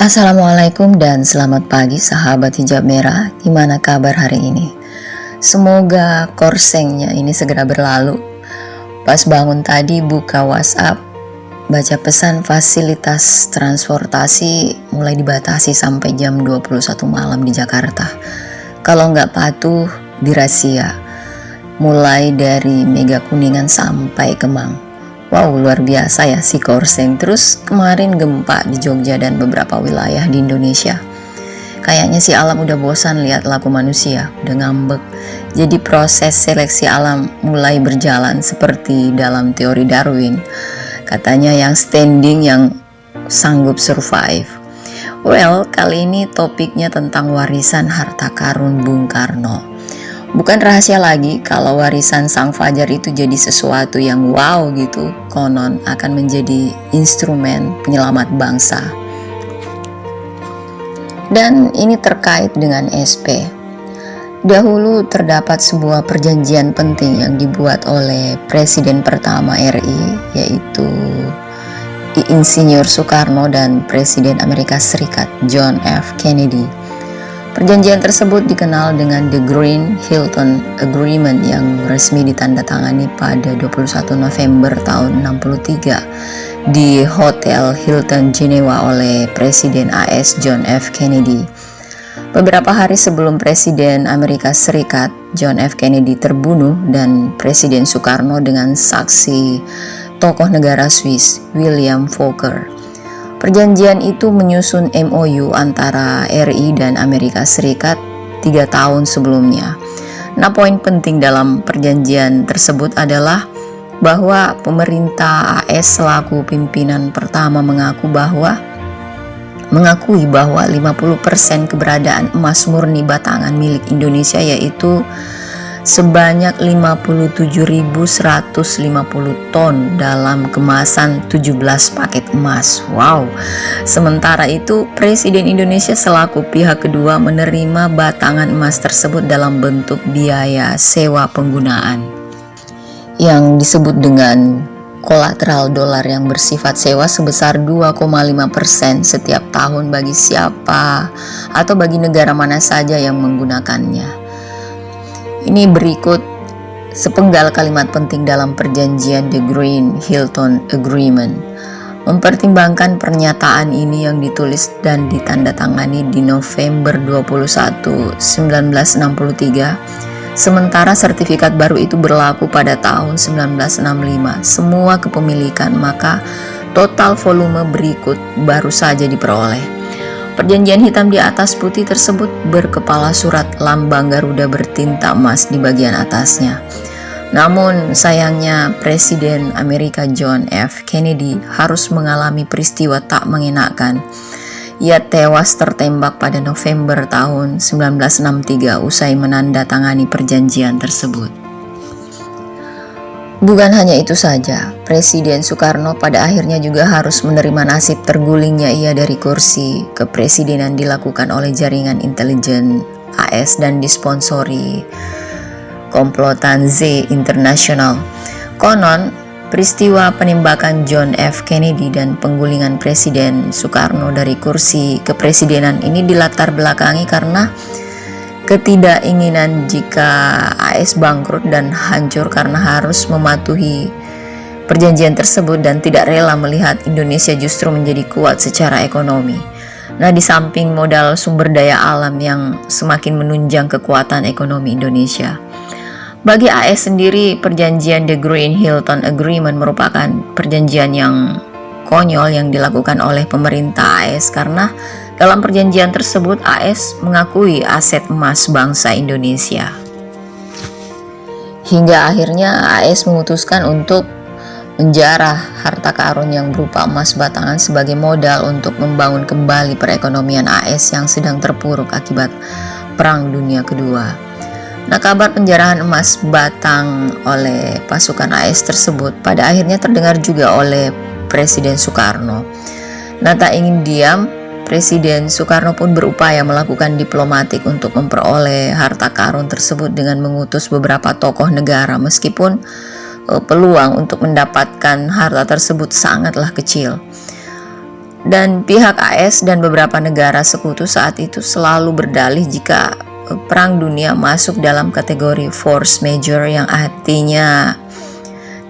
Assalamualaikum dan selamat pagi sahabat hijab merah. Gimana kabar hari ini? Semoga korsengnya ini segera berlalu. Pas bangun tadi buka WhatsApp, baca pesan fasilitas transportasi mulai dibatasi sampai jam 21 malam di Jakarta. Kalau nggak patuh dirazia. Mulai dari Mega Kuningan sampai Kemang. Wow, luar biasa ya si Korseng. Terus kemarin gempa di Jogja dan beberapa wilayah di Indonesia. Kayaknya si alam udah bosan lihat laku manusia, udah ngambek. Jadi proses seleksi alam mulai berjalan seperti dalam teori Darwin. Katanya yang standing yang sanggup survive. Well, kali ini topiknya tentang warisan harta karun Bung Karno. Bukan rahasia lagi kalau warisan Sang Fajar itu jadi sesuatu yang wow gitu, konon akan menjadi instrumen penyelamat bangsa. Dan ini terkait dengan SP. Dahulu terdapat sebuah perjanjian penting yang dibuat oleh Presiden pertama RI, yaitu Insinyur Soekarno dan Presiden Amerika Serikat John F. Kennedy. Perjanjian tersebut dikenal dengan The Green-Hilton Agreement yang resmi ditandatangani pada 21 November tahun 63 di Hotel Hilton Jenewa oleh Presiden AS John F. Kennedy. Beberapa hari sebelum Presiden Amerika Serikat John F. Kennedy terbunuh dan Presiden Soekarno dengan saksi tokoh negara Swiss William Fokker. Perjanjian itu menyusun MOU antara RI dan Amerika Serikat 3 tahun sebelumnya. Nah, poin penting dalam perjanjian tersebut adalah bahwa pemerintah AS selaku pimpinan pertama mengakui bahwa 50% keberadaan emas murni batangan milik Indonesia, yaitu sebanyak 57.150 ton dalam kemasan 17 paket emas. Wow. Sementara itu, Presiden Indonesia selaku pihak kedua menerima batangan emas tersebut dalam bentuk biaya sewa penggunaan yang disebut dengan kolateral dolar yang bersifat sewa sebesar 2,5% setiap tahun bagi siapa atau bagi negara mana saja yang menggunakannya. Ini berikut sepenggal kalimat penting dalam perjanjian The Green-Hilton Agreement. Mempertimbangkan pernyataan ini yang ditulis dan ditandatangani di November 21, 1963, sementara sertifikat baru itu berlaku pada tahun 1965, semua kepemilikan, maka total volume berikut baru saja diperoleh. Perjanjian hitam di atas putih tersebut berkepala surat lambang Garuda bertinta emas di bagian atasnya. Namun sayangnya Presiden Amerika John F. Kennedy harus mengalami peristiwa tak mengenakan. Ia tewas tertembak pada November tahun 1963 usai menandatangani perjanjian tersebut. Bukan hanya itu saja, Presiden Soekarno pada akhirnya juga harus menerima nasib tergulingnya ia dari kursi kepresidenan dilakukan oleh jaringan intelijen AS dan disponsori komplotan Z Internasional. Konon, peristiwa penembakan John F. Kennedy dan penggulingan Presiden Soekarno dari kursi kepresidenan ini dilatar belakangi karena ketidakinginan jika AS bangkrut dan hancur karena harus mematuhi perjanjian tersebut dan tidak rela melihat Indonesia justru menjadi kuat secara ekonomi. Nah, di samping modal sumber daya alam yang semakin menunjang kekuatan ekonomi Indonesia. Bagi AS sendiri, perjanjian The Green-Hilton Agreement merupakan perjanjian yang konyol yang dilakukan oleh pemerintah AS karena dalam perjanjian tersebut AS mengakui aset emas bangsa Indonesia. Hingga akhirnya AS memutuskan untuk menjarah harta karun yang berupa emas batangan sebagai modal untuk membangun kembali perekonomian AS yang sedang terpuruk akibat Perang Dunia Kedua. Nah, kabar penjarahan emas batang oleh pasukan AS tersebut pada akhirnya terdengar juga oleh Presiden Soekarno. Nah, tak ingin diam, Presiden Soekarno pun berupaya melakukan diplomatik untuk memperoleh harta karun tersebut dengan mengutus beberapa tokoh negara, meskipun peluang untuk mendapatkan harta tersebut sangatlah kecil. Dan pihak AS dan beberapa negara sekutu saat itu selalu berdalih jika Perang Dunia masuk dalam kategori force majeure, yang artinya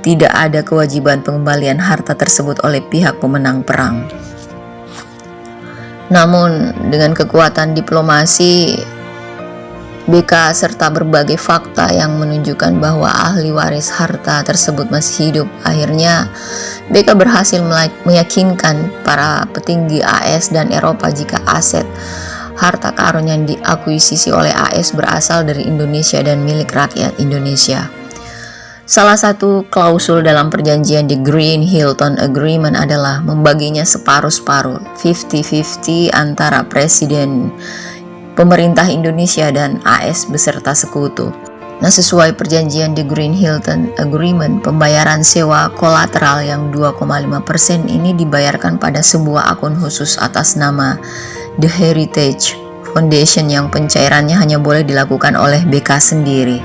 tidak ada kewajiban pengembalian harta tersebut oleh pihak pemenang perang. Namun dengan kekuatan diplomasi BK serta berbagai fakta yang menunjukkan bahwa ahli waris harta tersebut masih hidup, akhirnya BK berhasil meyakinkan para petinggi AS dan Eropa jika aset harta karun yang diakuisisi oleh AS berasal dari Indonesia dan milik rakyat Indonesia. Salah satu klausul dalam perjanjian di Green Hilton Agreement adalah membaginya separuh-separuh, 50-50 antara Presiden, pemerintah Indonesia dan AS beserta sekutu. Nah, sesuai perjanjian di Green Hilton Agreement, pembayaran sewa kolateral yang 2,5% ini dibayarkan pada sebuah akun khusus atas nama The Heritage Foundation yang pencairannya hanya boleh dilakukan oleh BK sendiri.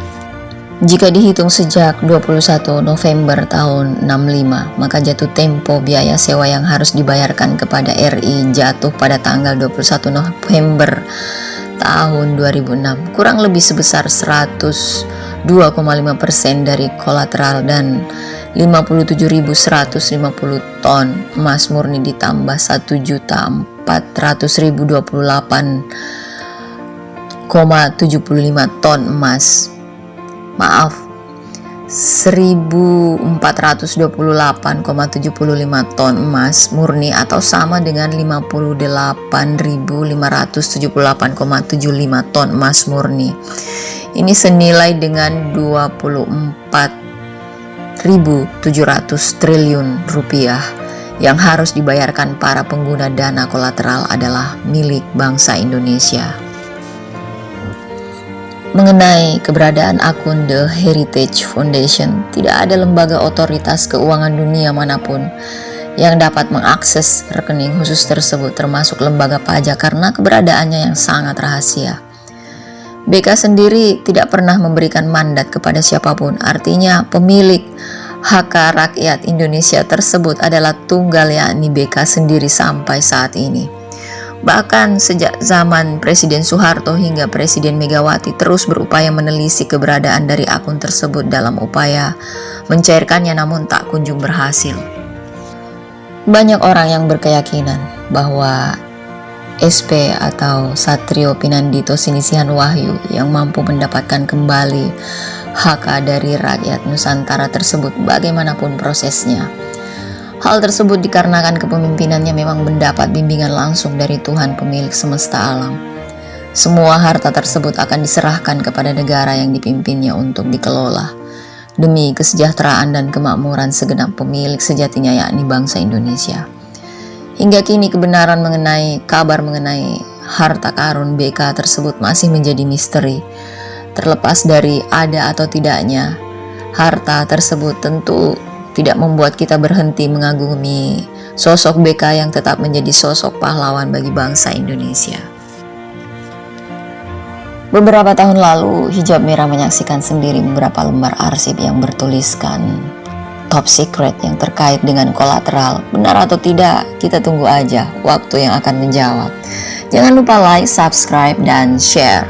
Jika dihitung sejak 21 November tahun 65, maka jatuh tempo biaya sewa yang harus dibayarkan kepada RI jatuh pada tanggal 21 November tahun 2006, kurang lebih sebesar 102,5% dari kolateral dan 57.150 ton emas murni ditambah 1.400.028,75 ton emas. 1.428,75 ton emas murni atau sama dengan 58.578,75 ton emas murni. Ini senilai dengan 24.700 triliun rupiah yang harus dibayarkan para pengguna dana kolateral adalah milik bangsa Indonesia. Mengenai keberadaan akun The Heritage Foundation, tidak ada lembaga otoritas keuangan dunia manapun yang dapat mengakses rekening khusus tersebut, termasuk lembaga pajak, karena keberadaannya yang sangat rahasia. BK sendiri tidak pernah memberikan mandat kepada siapapun, artinya pemilik hak rakyat Indonesia tersebut adalah tunggal, yakni BK sendiri sampai saat ini. Bahkan sejak zaman Presiden Soeharto hingga Presiden Megawati terus berupaya menelisik keberadaan dari akun tersebut dalam upaya mencairkannya, namun tak kunjung berhasil. Banyak orang yang berkeyakinan bahwa SP atau Satrio Pinandito Sinisihan Wahyu yang mampu mendapatkan kembali hak dari rakyat Nusantara tersebut bagaimanapun prosesnya. Hal tersebut dikarenakan kepemimpinannya memang mendapat bimbingan langsung dari Tuhan pemilik semesta alam. Semua harta tersebut akan diserahkan kepada negara yang dipimpinnya untuk dikelola demi kesejahteraan dan kemakmuran segenap pemilik sejatinya, yakni bangsa Indonesia. Hingga kini kebenaran mengenai kabar mengenai harta karun BK tersebut masih menjadi misteri. Terlepas dari ada atau tidaknya harta tersebut, tentu tidak membuat kita berhenti mengagumi sosok BK yang tetap menjadi sosok pahlawan bagi bangsa Indonesia. Beberapa tahun lalu, Hijab Merah menyaksikan sendiri beberapa lembar arsip yang bertuliskan top secret yang terkait dengan kolateral. Benar atau tidak, kita tunggu aja waktu yang akan menjawab. Jangan lupa like, subscribe, dan share.